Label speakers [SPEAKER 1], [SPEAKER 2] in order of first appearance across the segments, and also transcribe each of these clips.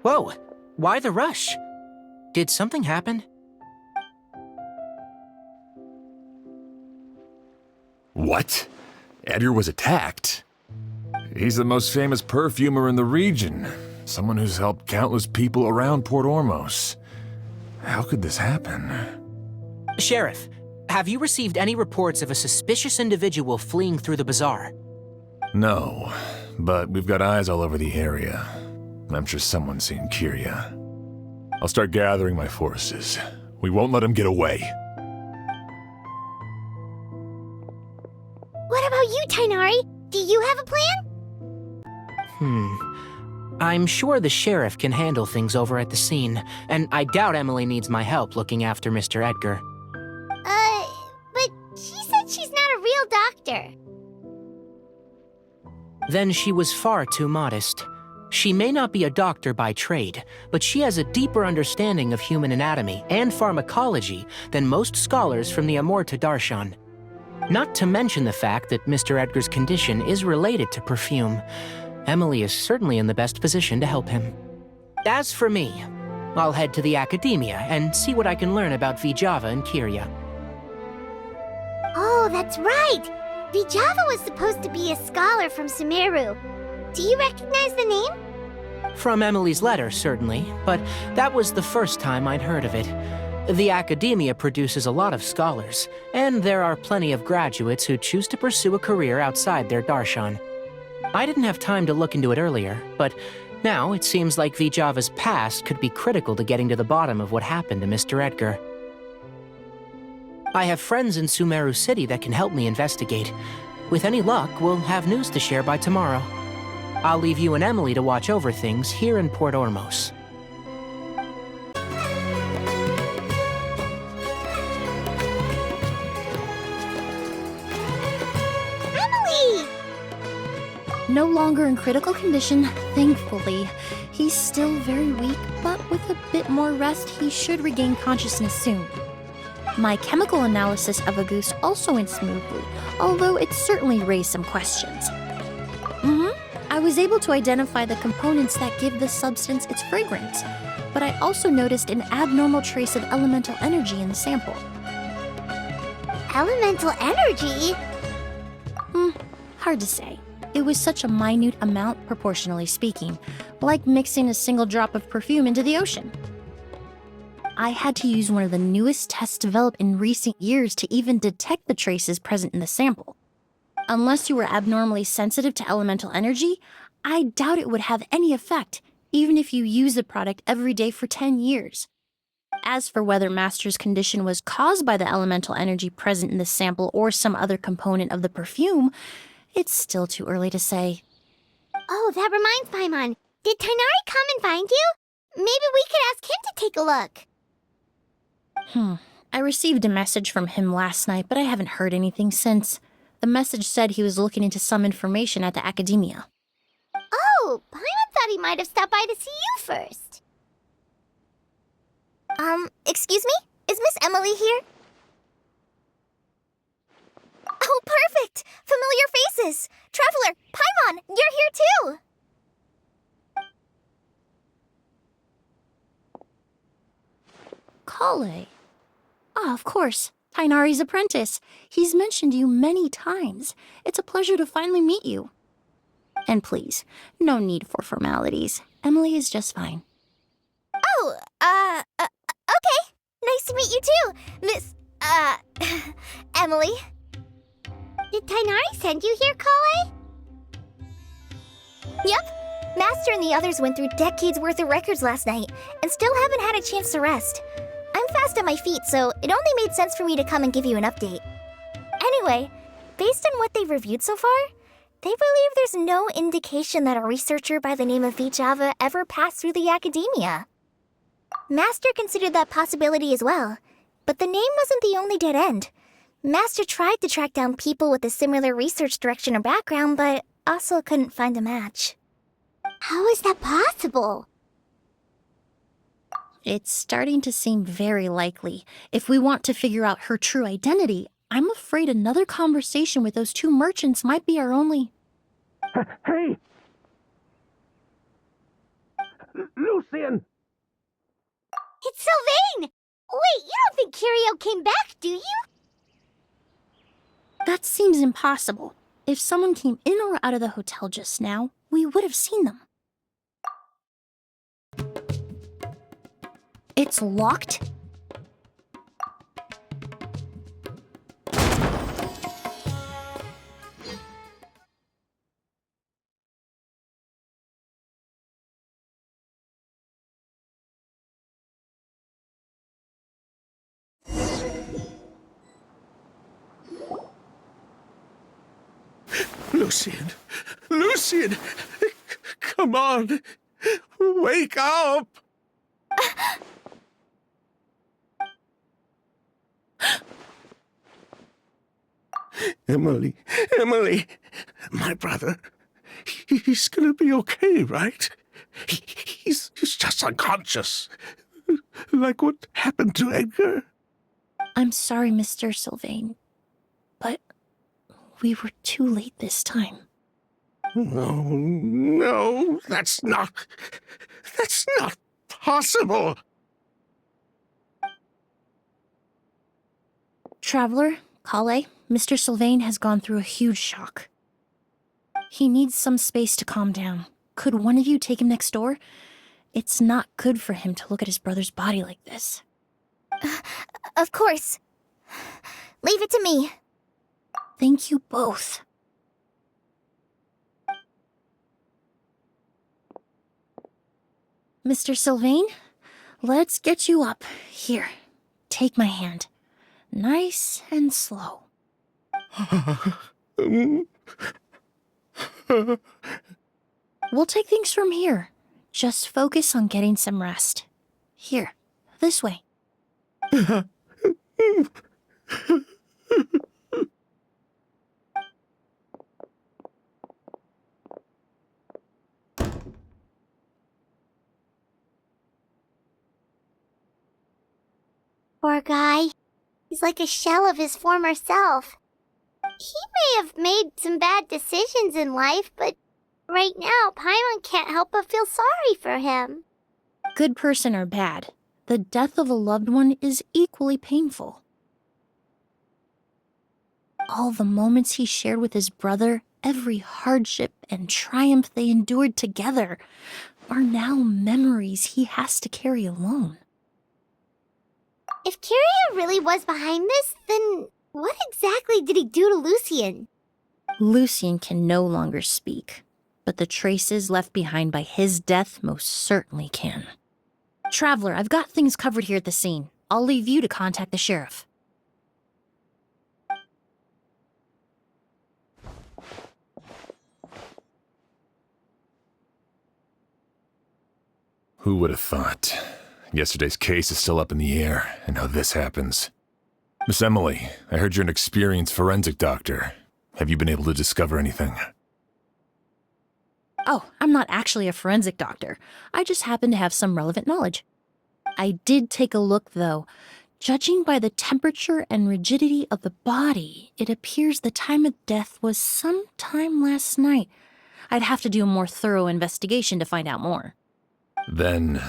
[SPEAKER 1] Whoa, why the rush? Did something happen?
[SPEAKER 2] What? Edgar was attacked? He's the most famous perfumer in the region. Someone who's helped countless people around Port Ormos. How could this happen?
[SPEAKER 1] Sheriff, have you received any reports of a suspicious individual fleeing through the bazaar?
[SPEAKER 2] No, but we've got eyes all over the area. I'm sure someone's seen Kiria. I'll start gathering my forces. We won't let him get away.
[SPEAKER 3] What about you, Tighnari? Do you have a plan?
[SPEAKER 1] I'm sure the sheriff can handle things over at the scene, and I doubt Emily needs my help looking after Mr. Edgar.
[SPEAKER 3] But she said she's not a real doctor.
[SPEAKER 1] Then she was far too modest. She may not be a doctor by trade, but she has a deeper understanding of human anatomy and pharmacology than most scholars from the Amurta Darshan. Not to mention the fact that Mr. Edgar's condition is related to perfume. Emily is certainly in the best position to help him. As for me, I'll head to the academia and see what I can learn about Vijava and Kiria.
[SPEAKER 3] Oh, that's right! Vijava was supposed to be a scholar from Sumeru. Do you recognize the name?
[SPEAKER 1] From Emily's letter, certainly, but that was the first time I'd heard of it. The academia produces a lot of scholars, and there are plenty of graduates who choose to pursue a career outside their darshan. I didn't have time to look into it earlier, but now it seems like Vijava's past could be critical to getting to the bottom of what happened to Mr. Edgar. I have friends in Sumeru City that can help me investigate. With any luck, we'll have news to share by tomorrow. I'll leave you and Emily to watch over things here in Port Ormos.
[SPEAKER 4] No longer in critical condition, thankfully. He's still very weak, but with a bit more rest, he should regain consciousness soon. My chemical analysis of Auguste also went smoothly, although it certainly raised some questions. I was able to identify the components that give this substance its fragrance, but I also noticed an abnormal trace of elemental energy in the sample.
[SPEAKER 3] Elemental energy?
[SPEAKER 4] Hard to say. It was such a minute amount, proportionally speaking, like mixing a single drop of perfume into the ocean. I had to use one of the newest tests developed in recent years to even detect the traces present in the sample. Unless you were abnormally sensitive to elemental energy, I doubt it would have any effect, even if you use the product every day for 10 years. As for whether Master's condition was caused by the elemental energy present in the sample or some other component of the perfume, it's still too early to say.
[SPEAKER 3] Oh, that reminds Paimon. Did Tighnari come and find you? Maybe we could ask him to take a look.
[SPEAKER 4] I received a message from him last night, but I haven't heard anything since. The message said he was looking into some information at the academia.
[SPEAKER 3] Oh, Paimon thought he might have stopped by to see you first. Excuse me? Is Miss Emily here? Oh, perfect! Familiar faces! Traveler, Paimon, you're here too!
[SPEAKER 4] Kale. Ah, of course. Tighnari's apprentice. He's mentioned you many times. It's a pleasure to finally meet you. And please, no need for formalities. Emily is just fine.
[SPEAKER 3] Oh, okay. Nice to meet you too, Miss, Emily. Did Tighnari send you here, Kale? Yep. Master and the others went through decades worth of records last night, and still haven't had a chance to rest. I'm fast on my feet, so it only made sense for me to come and give you an update. Anyway, based on what they've reviewed so far, they believe there's no indication that a researcher by the name of Vijava ever passed through the academia. Master considered that possibility as well, but the name wasn't the only dead end. Master tried to track down people with a similar research direction or background, but also couldn't find a match. How is that possible?
[SPEAKER 4] It's starting to seem very likely. If we want to figure out her true identity, I'm afraid another conversation with those two merchants might be our only...
[SPEAKER 5] Hey! Lucian!
[SPEAKER 3] It's Sylvain! Wait, you don't think Kirio came back, do you?
[SPEAKER 4] That seems impossible. If someone came in or out of the hotel just now, we would have seen them. It's locked?
[SPEAKER 5] Lucian! Lucian! Come on! Wake up! Emily, Emily! My brother, he's gonna be okay, right? He's just unconscious. Like what happened to Edgar.
[SPEAKER 4] I'm sorry, Mr. Sylvain, but we were too late this time.
[SPEAKER 5] No, that's not possible.
[SPEAKER 4] Traveler, Kale, Mr. Sylvain has gone through a huge shock. He needs some space to calm down. Could one of you take him next door? It's not good for him to look at his brother's body like this.
[SPEAKER 3] Of course. Leave it to me.
[SPEAKER 4] Thank you both. Mr. Sylvain, let's get you up. Here, take my hand. Nice and slow. We'll take things from here. Just focus on getting some rest. Here, this way.
[SPEAKER 3] Poor guy. He's like a shell of his former self. He may have made some bad decisions in life, but right now, Paimon can't help but feel sorry for him.
[SPEAKER 4] Good person or bad, the death of a loved one is equally painful. All the moments he shared with his brother, every hardship and triumph they endured together, are now memories he has to carry alone.
[SPEAKER 3] If Kirio really was behind this, then what exactly did he do to Lucian?
[SPEAKER 4] Lucian can no longer speak, but the traces left behind by his death most certainly can. Traveler, I've got things covered here at the scene. I'll leave you to contact the sheriff.
[SPEAKER 2] Who would have thought? Yesterday's case is still up in the air, and now this happens. Miss Emily, I heard you're an experienced forensic doctor. Have you been able to discover anything?
[SPEAKER 4] Oh, I'm not actually a forensic doctor. I just happen to have some relevant knowledge. I did take a look, though. Judging by the temperature and rigidity of the body, it appears the time of death was sometime last night. I'd have to do a more thorough investigation to find out more.
[SPEAKER 2] Then,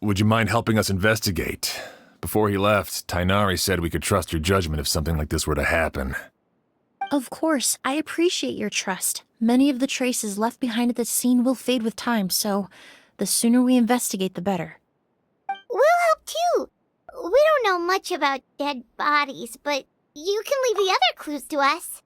[SPEAKER 2] would you mind helping us investigate? Before he left, Tainari said we could trust your judgment if something like this were to happen.
[SPEAKER 4] Of course, I appreciate your trust. Many of the traces left behind at the scene will fade with time, so the sooner we investigate, the better.
[SPEAKER 3] We'll help too. We don't know much about dead bodies, but you can leave the other clues to us.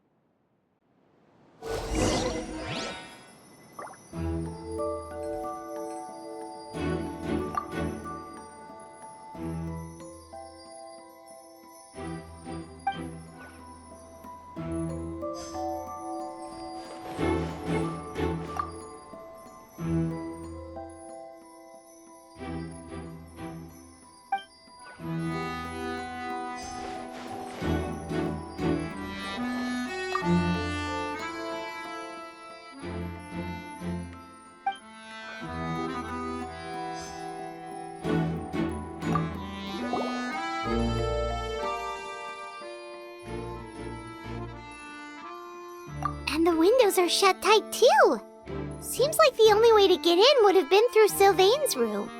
[SPEAKER 3] And the windows are shut tight too. Seems Seems like the only way to get in would have been through Sylvain's room.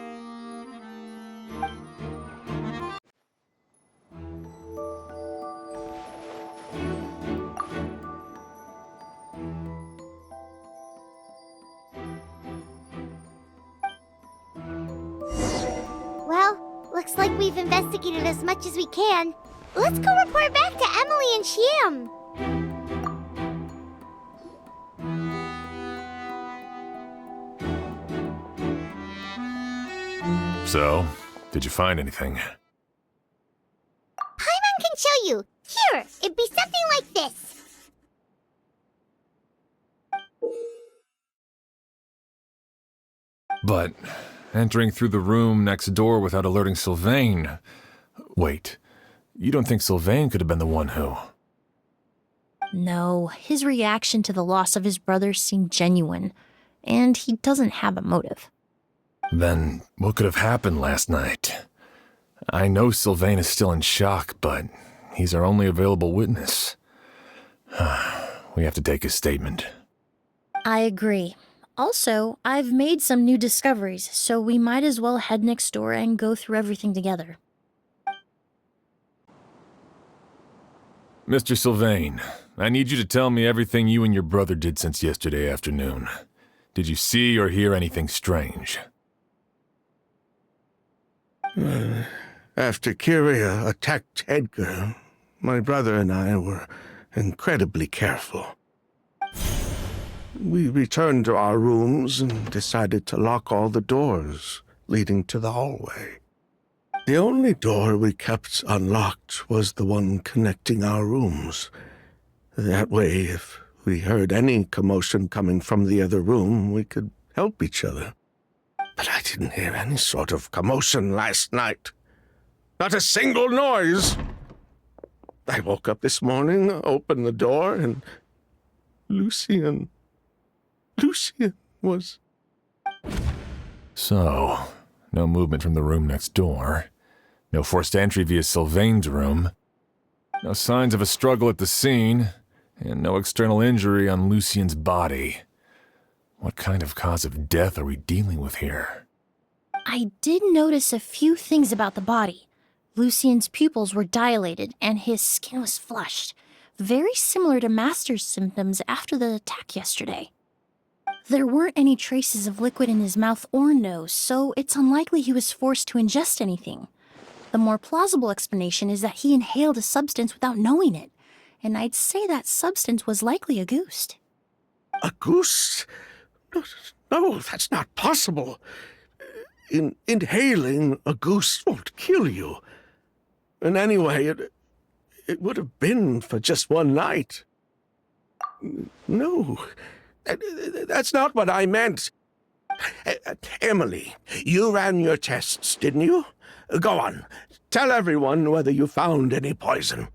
[SPEAKER 3] Well, looks like we've investigated as much as we can. Let's go report back to Emily and Shiam.
[SPEAKER 2] So, did you find anything?
[SPEAKER 3] Paimon can show you. Here, it'd be something like this.
[SPEAKER 2] But entering through the room next door without alerting Sylvain... Wait, you don't think Sylvain could have been the one who...
[SPEAKER 4] No, his reaction to the loss of his brother seemed genuine, and he doesn't have a motive.
[SPEAKER 2] Then what could have happened last night? I know Sylvain is still in shock, but he's our only available witness. We have to take his statement.
[SPEAKER 4] I agree. Also, I've made some new discoveries, so we might as well head next door and go through everything together.
[SPEAKER 2] Mr. Sylvain, I need you to tell me everything you and your brother did since yesterday afternoon. Did you see or hear anything strange?
[SPEAKER 5] After Kyria attacked Edgar, my brother and I were incredibly careful. We returned to our rooms and decided to lock all the doors leading to the hallway. The only door we kept unlocked was the one connecting our rooms. That way, if we heard any commotion coming from the other room, we could help each other. But I didn't hear any sort of commotion last night. Not a single noise. I woke up this morning, opened the door, and Lucian was...
[SPEAKER 2] So, no movement from the room next door. No forced entry via Sylvain's room. No signs of a struggle at the scene. And no external injury on Lucian's body. What kind of cause of death are we dealing with here?
[SPEAKER 4] I did notice a few things about the body. Lucian's pupils were dilated, and his skin was flushed. Very similar to Master's symptoms after the attack yesterday. There weren't any traces of liquid in his mouth or nose, so it's unlikely he was forced to ingest anything. The more plausible explanation is that he inhaled a substance without knowing it, and I'd say that substance was likely a goose.
[SPEAKER 5] A goose? No, that's not possible. Inhaling a goose won't kill you. And anyway, it would have been for just one night. No, that's not what I meant. Emily, you ran your tests, didn't you? Go on, tell everyone whether you found any poison.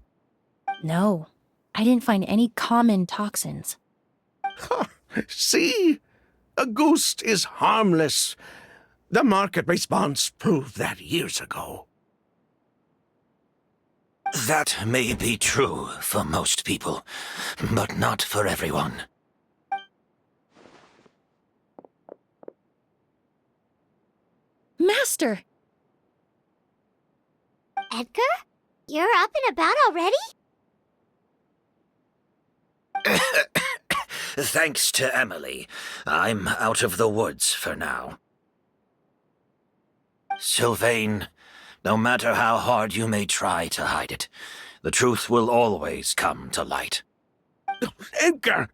[SPEAKER 4] No, I didn't find any common toxins.
[SPEAKER 5] See? A goose is harmless. The market response proved that years ago.
[SPEAKER 6] That may be true for most people, but not for everyone.
[SPEAKER 4] Master!
[SPEAKER 3] Edgar? You're up and about already?
[SPEAKER 6] Thanks to Emily, I'm out of the woods for now. Sylvain, no matter how hard you may try to hide it, the truth will always come to light.
[SPEAKER 5] Edgar!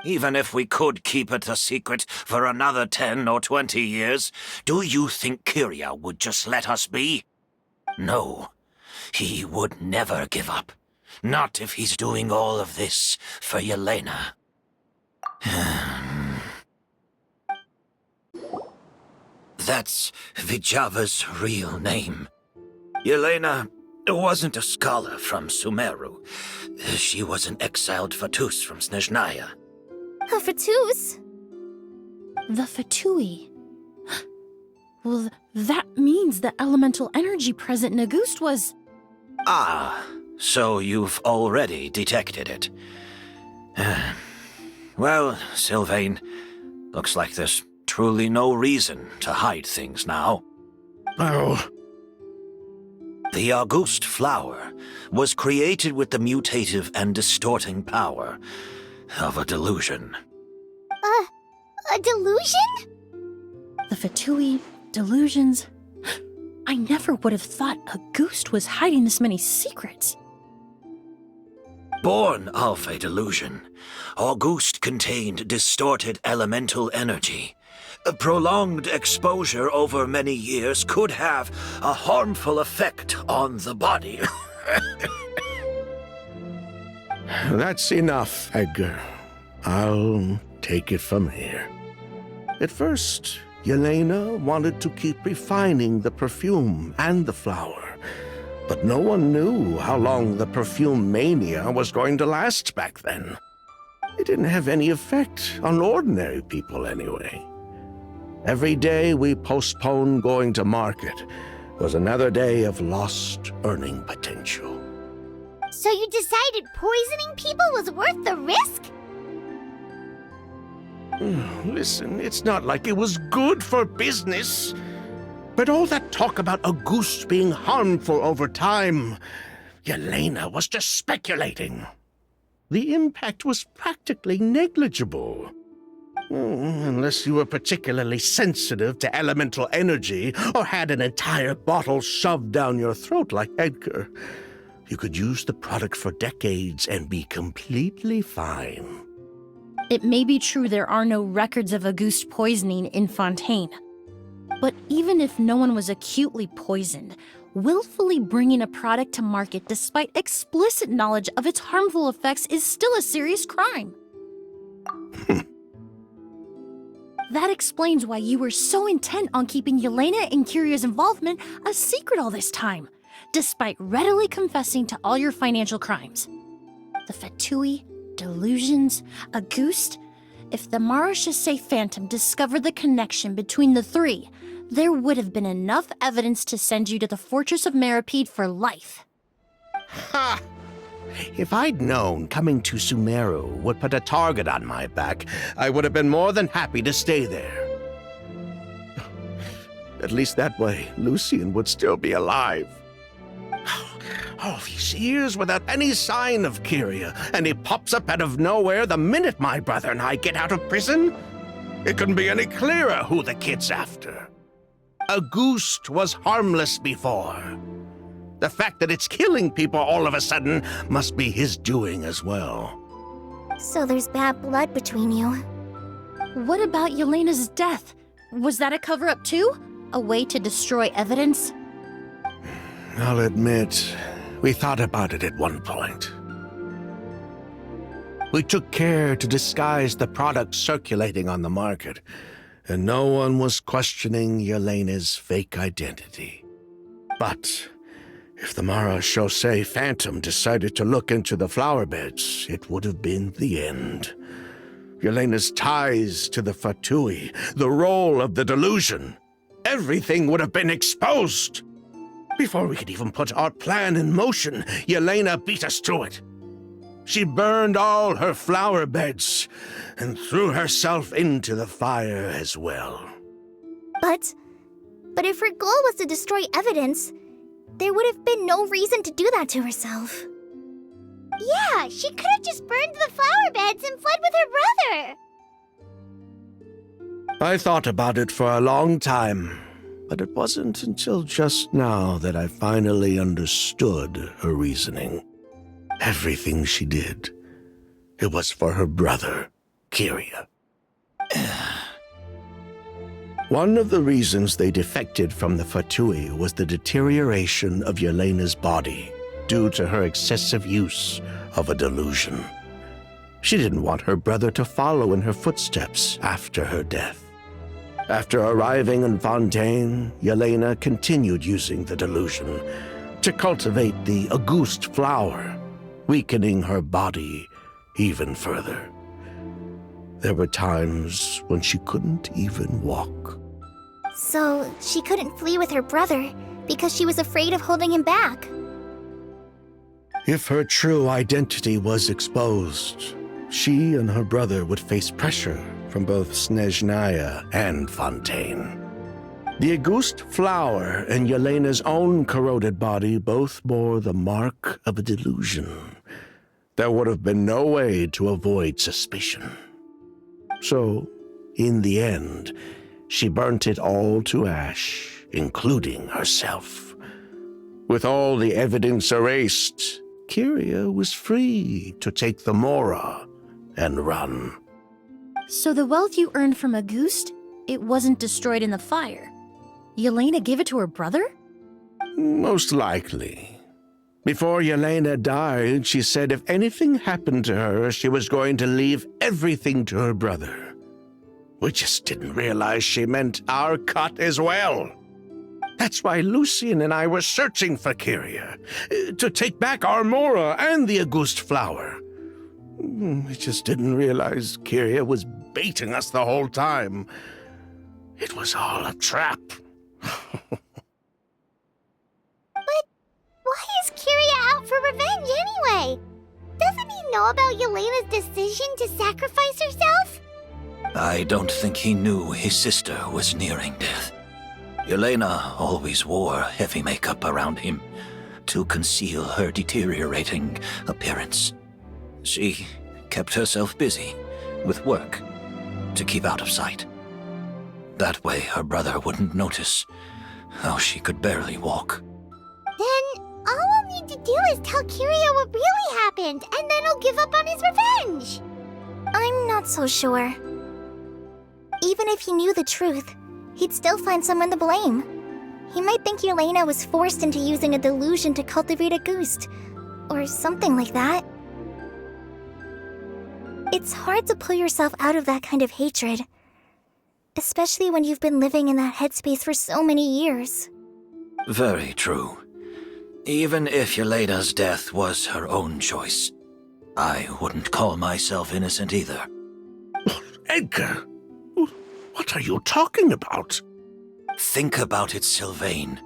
[SPEAKER 6] Even if we could keep it a secret for another 10 or 20 years, do you think Kyria would just let us be? No, he would never give up. Not if he's doing all of this for Yelena. That's Vijava's real name. Yelena wasn't a scholar from Sumeru. She was an exiled Fatus from Snezhnaya.
[SPEAKER 3] A Fatus?
[SPEAKER 4] The Fatui. Well, that means the elemental energy present in Auguste was...
[SPEAKER 6] Ah, so you've already detected it. Well, Sylvain, Looks like there's truly no reason to hide things now.
[SPEAKER 5] Oh,
[SPEAKER 6] The August Flower was created with the mutative and distorting power of a delusion.
[SPEAKER 3] A delusion?
[SPEAKER 4] The Fatui, delusions. I never would have thought Auguste was hiding this many secrets.
[SPEAKER 6] Born of a delusion, Auguste contained distorted elemental energy. A prolonged exposure over many years could have a harmful effect on the body.
[SPEAKER 5] that's enough, Edgar. I'll take it from here. At first, Yelena wanted to keep refining the perfume and the flower, but no one knew how long the perfume mania was going to last back then. It didn't have any effect on ordinary people anyway. Every day we postponed going to market was another day of lost earning potential.
[SPEAKER 3] So you decided poisoning people was worth the risk?
[SPEAKER 5] Listen, it's not like it was good for business. But all that talk about Auguste being harmful over time, Yelena was just speculating. The impact was practically negligible. Unless you were particularly sensitive to elemental energy or had an entire bottle shoved down your throat like Edgar. You could use the product for decades and be completely fine.
[SPEAKER 4] It may be true there are no records of Auguste poisoning in Fontaine. But even if no one was acutely poisoned, willfully bringing a product to market despite explicit knowledge of its harmful effects is still a serious crime. That explains why you were so intent on keeping Yelena and Kyria's involvement a secret all this time, despite readily confessing to all your financial crimes. The Fatui, delusions, Auguste. If the Marechaussee Phantom discovered the connection between the three, there would have been enough evidence to send you to the Fortress of Meripede for life.
[SPEAKER 5] Ha! If I'd known coming to Sumeru would put a target on my back, I would have been more than happy to stay there. At least that way, Lucien would still be alive. All these years without any sign of Kyria, and he pops up out of nowhere the minute my brother and I get out of prison? It couldn't be any clearer who the kid's after. Auguste was harmless before. The fact that it's killing people all of a sudden must be his doing as well.
[SPEAKER 3] So there's bad blood between you.
[SPEAKER 4] What about Yelena's death? Was that a cover-up too? A way to destroy evidence?
[SPEAKER 5] I'll admit, we thought about it at one point. We took care to disguise the product circulating on the market, and no one was questioning Yelena's fake identity. But if the Marechaussee Phantom decided to look into the flower beds, it would have been the end. Yelena's ties to the Fatui, the role of the delusion, everything would have been exposed. Before we could even put our plan in motion, Yelena beat us to it. She burned all her flower beds and threw herself into the fire as well.
[SPEAKER 3] But if her goal was to destroy evidence, there would have been no reason to do that to herself. Yeah, she could have just burned the flower beds and fled with her brother.
[SPEAKER 5] I thought about it for a long time, but it wasn't until just now that I finally understood her reasoning. Everything she did, it was for her brother, Kyria. One of the reasons they defected from the Fatui was the deterioration of Yelena's body due to her excessive use of a delusion. She didn't want her brother to follow in her footsteps after her death. After arriving in Fontaine, Yelena continued using the delusion to cultivate the Auguste flower, weakening her body even further. There were times when she couldn't even walk.
[SPEAKER 3] So she couldn't flee with her brother because she was afraid of holding him back.
[SPEAKER 5] If her true identity was exposed, she and her brother would face pressure from both Snezhnaya and Fontaine. The Auguste flower and Yelena's own corroded body both bore the mark of a delusion. There would have been no way to avoid suspicion. So, in the end, she burnt it all to ash, including herself. With all the evidence erased, Kyria was free to take the Mora and run.
[SPEAKER 4] So the wealth you earned from Auguste, it wasn't destroyed in the fire. Yelena gave it to her brother?
[SPEAKER 5] Most likely. Before Yelena died, she said if anything happened to her, she was going to leave everything to her brother. We just didn't realize she meant our cut as well. That's why Lucien and I were searching for Kyria, to take back our Mora and the Auguste flower. We just didn't realize Kyria was baiting us the whole time. It was all a trap.
[SPEAKER 3] But why is Kyria out for revenge anyway? Doesn't he know about Yelena's decision to sacrifice herself?
[SPEAKER 6] I don't think he knew his sister was nearing death. Yelena always wore heavy makeup around him to conceal her deteriorating appearance. She kept herself busy with work to keep out of sight. That way her brother wouldn't notice how she could barely walk.
[SPEAKER 3] Then all we'll need to do is tell Kyria what really happened, and then he'll give up on his revenge. I'm not so sure. Even if he knew the truth, he'd still find someone to blame. He might think Yelena was forced into using a delusion to cultivate a Auguste, or something like that. It's hard to pull yourself out of that kind of hatred, especially when you've been living in that headspace for so many years.
[SPEAKER 6] Very true. Even if Yelena's death was her own choice, I wouldn't call myself innocent either.
[SPEAKER 5] Edgar, what are you talking about?
[SPEAKER 6] Think about it, Sylvain.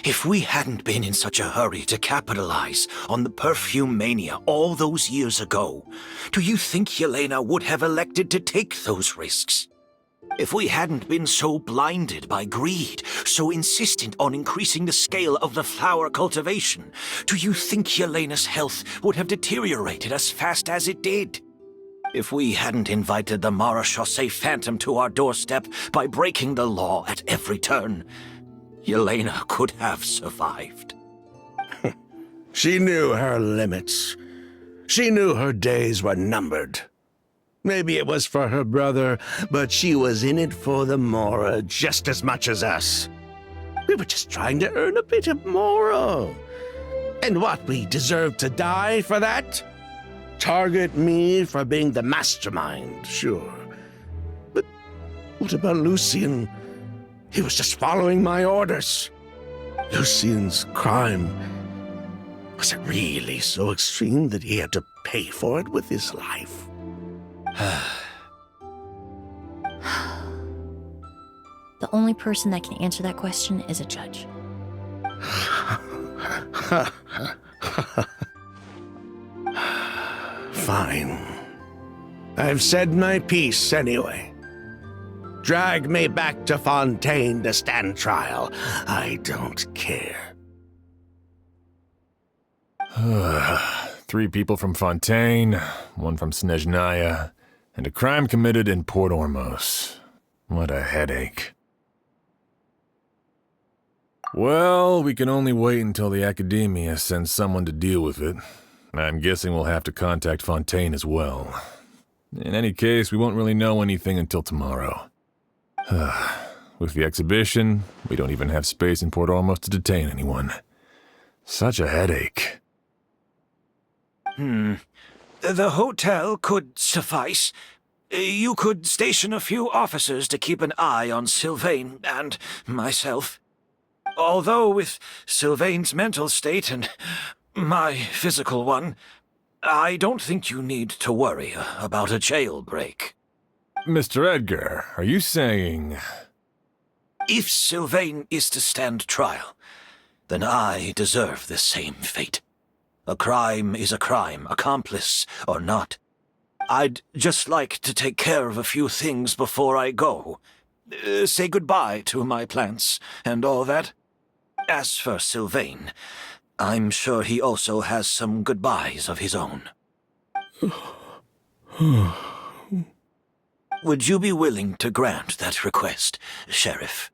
[SPEAKER 6] If we hadn't been in such a hurry to capitalize on the perfume mania all those years ago, do you think Yelena would have elected to take those risks? If we hadn't been so blinded by greed, so insistent on increasing the scale of the flower cultivation, do you think Yelena's health would have deteriorated as fast as it did? If we hadn't invited the Marechaussee Phantom to our doorstep by breaking the law at every turn, Yelena could have survived.
[SPEAKER 5] She knew her limits. She knew her days were numbered. Maybe it was for her brother, but she was in it for the Mora just as much as us. We were just trying to earn a bit of Mora. And what, we deserve to die for that? Target me for being the mastermind, sure. But what about Lucien? He was just following my orders. Lucien's crime, was it really so extreme that he had to pay for it with his life?
[SPEAKER 4] The only person that can answer that question is a judge.
[SPEAKER 5] Fine. I've said my piece anyway. Drag me back to Fontaine to stand trial. I don't care.
[SPEAKER 2] 3 people from Fontaine, 1 from Snezhnaya, and a crime committed in Port Ormos. What a headache. Well, we can only wait until the Academia sends someone to deal with it. I'm guessing we'll have to contact Fontaine as well. In any case, we won't really know anything until tomorrow. With the exhibition, we don't even have space in Port Ormos to detain anyone. Such a headache.
[SPEAKER 6] The hotel could suffice. You could station a few officers to keep an eye on Sylvain and myself. Although with Sylvain's mental state and my physical one, I don't think you need to worry about a jailbreak.
[SPEAKER 2] Mr. Edgar, are you saying...
[SPEAKER 6] If Sylvain is to stand trial, then I deserve the same fate. A crime is a crime, accomplice or not. I'd just like to take care of a few things before I go. Say goodbye to my plants and all that. As for Sylvain, I'm sure he also has some goodbyes of his own. Would you be willing to grant that request, Sheriff?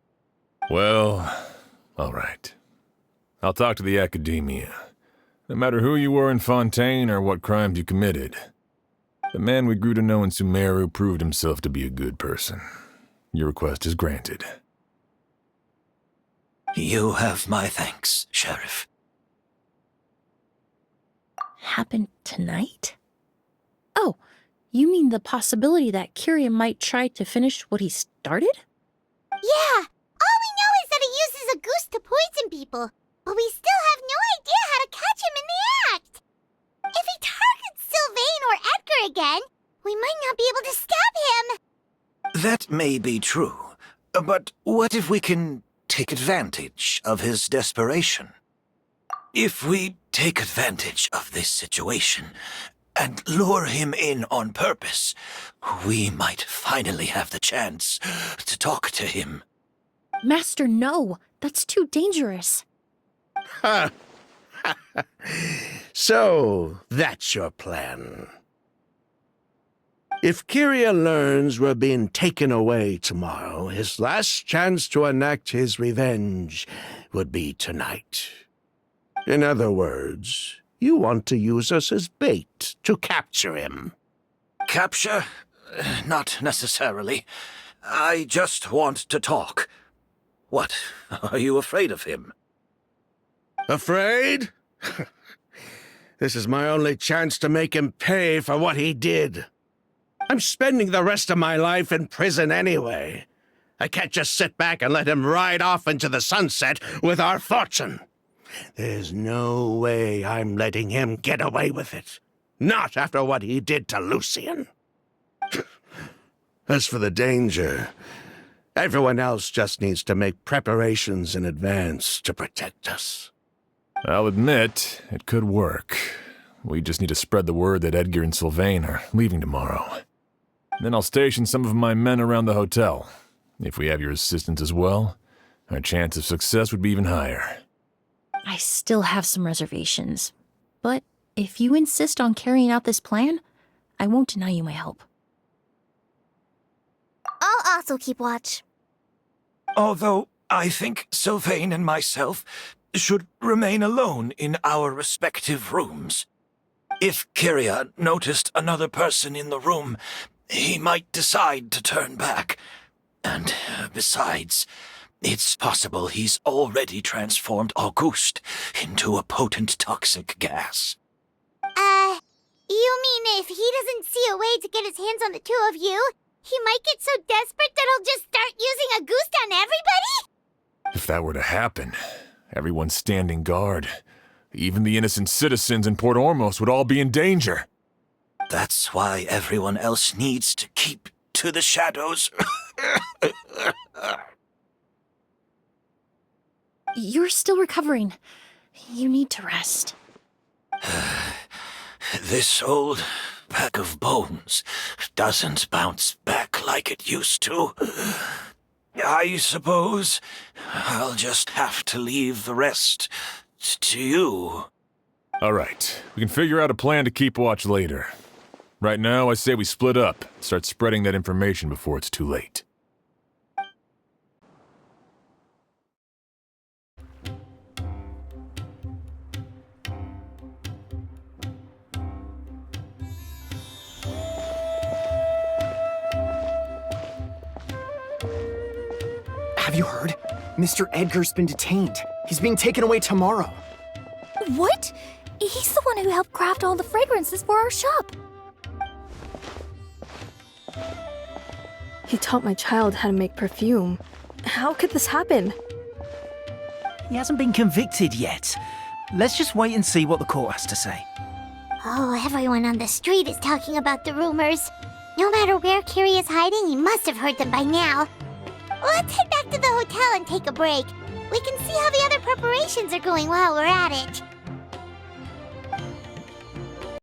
[SPEAKER 2] Well, all right. I'll talk to the Academia. No matter who you were in Fontaine or what crimes you committed, the man we grew to know in Sumeru proved himself to be a good person. Your request is granted.
[SPEAKER 6] You have my thanks, Sheriff.
[SPEAKER 4] Happened tonight? Oh, you mean the possibility that Kyria might try to finish what he started?
[SPEAKER 3] Yeah, all we know is that he uses a goose to poison people, but we still have no idea how to catch him in the act. If he targets Sylvain or Edgar again, we might not be able to stab him.
[SPEAKER 6] That may be true, but what if we can take advantage of his desperation? If we take advantage of this situation and lure him in on purpose, we might finally have the chance to talk to him.
[SPEAKER 4] Master, no. That's too dangerous.
[SPEAKER 5] So, that's your plan. If Kyria learns we're being taken away tomorrow, his last chance to enact his revenge would be tonight. In other words, you want to use us as bait to capture him.
[SPEAKER 6] Capture? Not necessarily. I just want to talk. What? Are you afraid of him?
[SPEAKER 5] Afraid? This is my only chance to make him pay for what he did. I'm spending the rest of my life in prison anyway. I can't just sit back and let him ride off into the sunset with our fortune. There's no way I'm letting him get away with it. Not after what he did to Lucian. As for the danger, everyone else just needs to make preparations in advance to protect us.
[SPEAKER 2] I'll admit, it could work. We just need to spread the word that Edgar and Sylvain are leaving tomorrow. Then I'll station some of my men around the hotel. If we have your assistance as well, our chance of success would be even higher.
[SPEAKER 4] I still have some reservations. But if you insist on carrying out this plan, I won't deny you my help.
[SPEAKER 3] I'll also keep watch.
[SPEAKER 6] Although I think Sylvain and myself should remain alone in our respective rooms. If Kyria noticed another person in the room, he might decide to turn back. And besides, it's possible he's already transformed Auguste into a potent toxic gas.
[SPEAKER 3] You mean if he doesn't see a way to get his hands on the two of you, he might get so desperate that he'll just start using Auguste on everybody?
[SPEAKER 2] If that were to happen, everyone standing guard, even the innocent citizens in Port Ormos would all be in danger.
[SPEAKER 6] That's why everyone else needs to keep to the shadows.
[SPEAKER 4] You're still recovering. You need to rest.
[SPEAKER 6] This old pack of bones doesn't bounce back like it used to. I suppose I'll just have to leave the rest to you.
[SPEAKER 2] All right, we can figure out a plan to keep watch later. Right now, I say we split up, start spreading that information before it's too late.
[SPEAKER 7] Have you heard? Mr. Edgar's been detained. He's being taken away tomorrow.
[SPEAKER 3] What? He's the one who helped craft all the fragrances for our shop.
[SPEAKER 8] He taught my child how to make perfume. How could this happen?
[SPEAKER 9] He hasn't been convicted yet. Let's just wait and see what the court has to say.
[SPEAKER 3] Oh, everyone on the street is talking about the rumors. No matter where Kyria is hiding, he must have heard them by now. Let's head back to the hotel and take a break. We can see how the other preparations are going while we're at it.